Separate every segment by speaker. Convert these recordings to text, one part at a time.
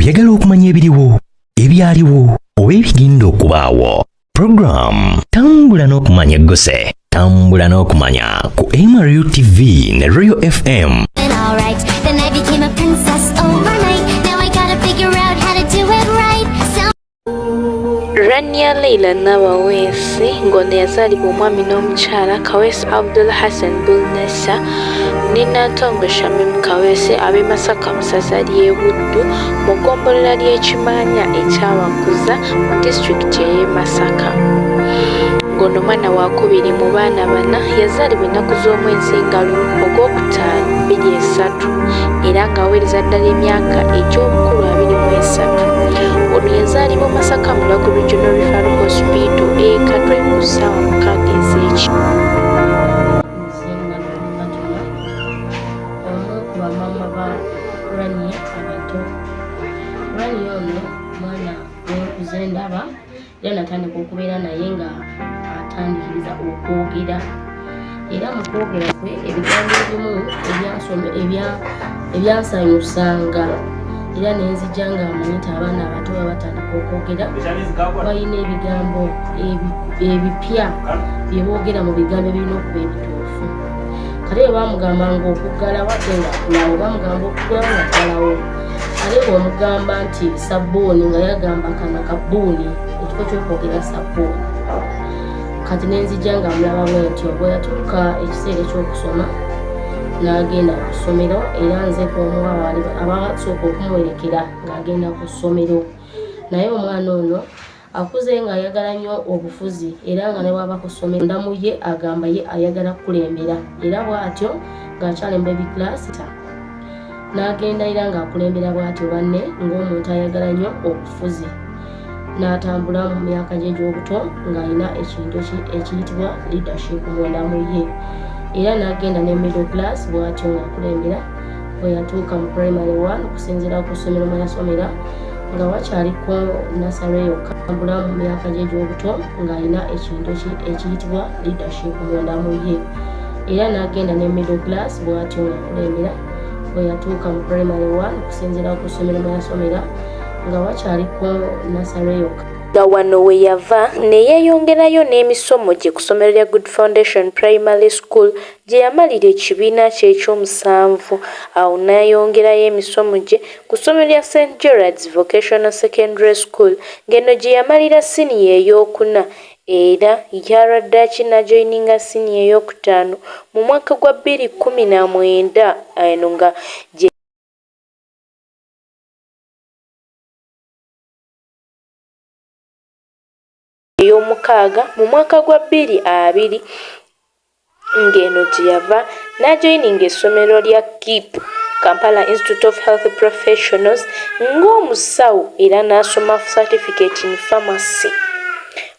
Speaker 1: oyagala okumanya ebiriwo ebyaliwo oba ebigenda okubaawo. Program tambula n'okumanya eggose, tambula n'okumanya ku MRU TV ne Royal FM.
Speaker 2: Alright, then I became a princess overnight. Now I gotta figure out how to do it right.
Speaker 3: Rania Leira Nabaweesi ngono yazaalibwa omwami n'omukyala Kaweesi Abdul Hassan Bulnessa Nina Tongo Shamim Kaweesi ab'e Masaka mu ssaza ly'e Buddu mu ggombolola ly'Ekimaanya ekyawakuza mu disitulikiti ey'e Masaka. Ngono mwana wa kubiri mu baana bana yazaalibwa ennaku z'omwezi nga lumu Ogwokutaano 23 era ng'aweereza ddala emyaka egy'obukulu 23. Ono yazaalibwa Masaka mu Lwago Regional Referral Hospital Katwe mu ssaawa 6 ez'ekiro.
Speaker 4: Rania ono mwana w'enkuze ndaba era natandika okubeera naye nga atandikiriza okwogera era mu kwogera kwe ebigambo ebimu ebyansanyusanga era nenzijja nga amanyi nti abaana abato baba batandika okwogera balina ebigambo ebipya bye boogera mu bigambo ebirina okuba ebituufu. Kale baamugambanga okuggala wadde nga kulawo baamugamba okuggala nga talawo ale bw'omugamba nti sabbuuni nga yagamba kana kabbuuni ekifo ky'okwogera sabbuuni. Kati nenzijja nga mulaba bwentyo bwe yatuuka ekiseera ekyokusoma n'agenda ku ssomero era nze k'omuwa abasooka okumuwerekera ng'agenda ku ssomero. Naye omwana ono akuze ng'ayagala nnyo obufuzi era nga ne bw'aba ku ssomero ndamu ye agamba ye ayagala kukulembera era bw'atyo ng'akyali mu baby class n'agenda era ng'akulembera bw'atyo banne ng'omuntu ayagala nnyo obufuzi. N'atambula mu myaka gye egy'obuto ng'alina ekintu ekiyitibwa leadership munda mu ye era n'agenda ne middle class bw'atyo ng'akulembera bwe yatuuka mu primary 1 okusinziira ku ssomero mwe yasomera nga wakyaliko nasale yokka. Atambula mu myaka gye egy'obuto ng'alina ekintu ekiyitibwa leadership munda mu ye era n'agenda ne middle class bw'atyo ng'akulembera bwe yatuuka mu primary 1 okusinziira ku ssomero mwe yasomera nga wakyaliko nasale yokka.
Speaker 3: Nga wano we yava ne yeeyongerayo n'emisomo gye ku ssomero lya Good Foundation Primary School gye yamalira ekibiina kye eky'omusanvu. Awo n'ayongerayo emisomo gye ku ssomero lya St. Gerard's Vocational Secondary School ng'eno gye yamalira siniya ey'okuna era yaraddaaki n'ajoyininga siniya ey'okutaano mu mwaka gwa 2019 eno nga gye ey'omukaaga mu mwaka gwa 2020 ng'eno gye yava n'ajoyininga essomero lya KIP Kampala Institute of Health Professionals ng'omusawo era n'asoma certificate in pharmacy.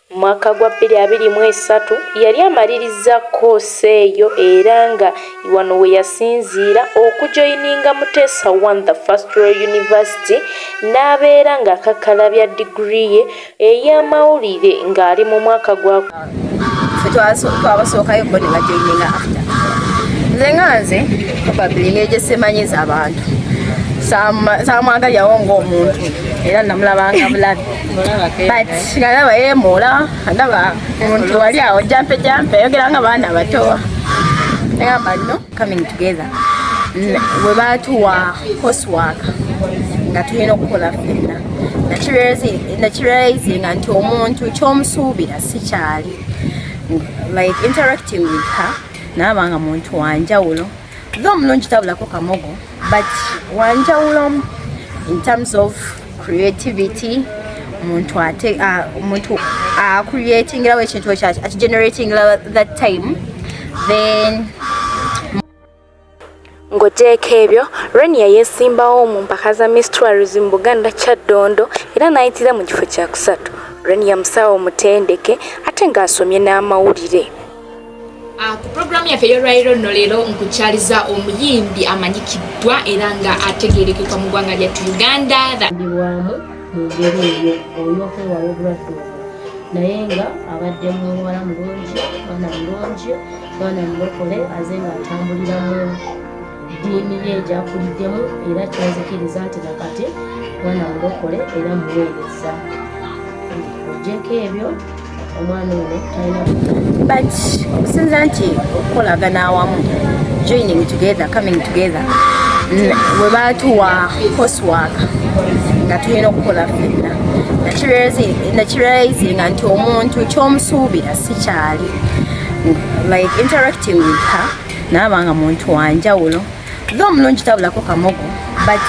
Speaker 3: Mu mwaka gwa 2023 yali amaliriza koosi eyo era nga wano we yasinziira okujoyininga Muteesa I The First Royal University n'abeera ng'akakalabya digiri ye ey'amawulire ng'ali mu mwaka gwa
Speaker 5: twabasookayo bo ne bajoyininga after. Nze probably ng'egye semanyiza abantu saamwagalyawo ng'omuntu era namulabanga bulabi but ngalaba yeemoola ndaba omuntu wali awo jampe yogera nga baana batowa agamba no coming together we baatuwa coursework nga tulina okukola ffenna nakiralizinga nti omuntu ky'omusuubira si kyali like interacting with her naabanga muntu wanjawulo though mulungi tabulako kamogo but wanjawulo in terms of creativity omuntu creatingira ekintu generating that time then
Speaker 3: ng'oteeka ebyo Rania yeesimbawo mu mpaka za Miss Tourism Buganda Kyaddondo era n'ayitira mu kifo kya kusatu. Rania musawo mutendeke ate ng'asomye n'amawulire.
Speaker 6: Ku programu yaffe ey'olwaliro nno leero nkukyaliza omuyimbi amanyikiddwa era nga ategeerekeka mu ggwanga lyattu Uganda.
Speaker 4: Ndibwamu mu ngeri eyo olw'okwewala obulwadde obwo naye nga abadde muwala mulungi mwana mulokole aze ng'atambulira mu ddiini ye gy'akuliddemu era kyazikiriza nti nakati mwana mulokole era muweereza ogyeko ebyo omwana ono talina
Speaker 5: but okusinza nti okukolagana awamu joining together coming together we baatuwa coursework nga tulina okukola ffenna nakiralizinga nti omuntu kyomusuubira si kyali like interacting with her naabanga muntu wanjawulo tho omulungi tabulako kamogo but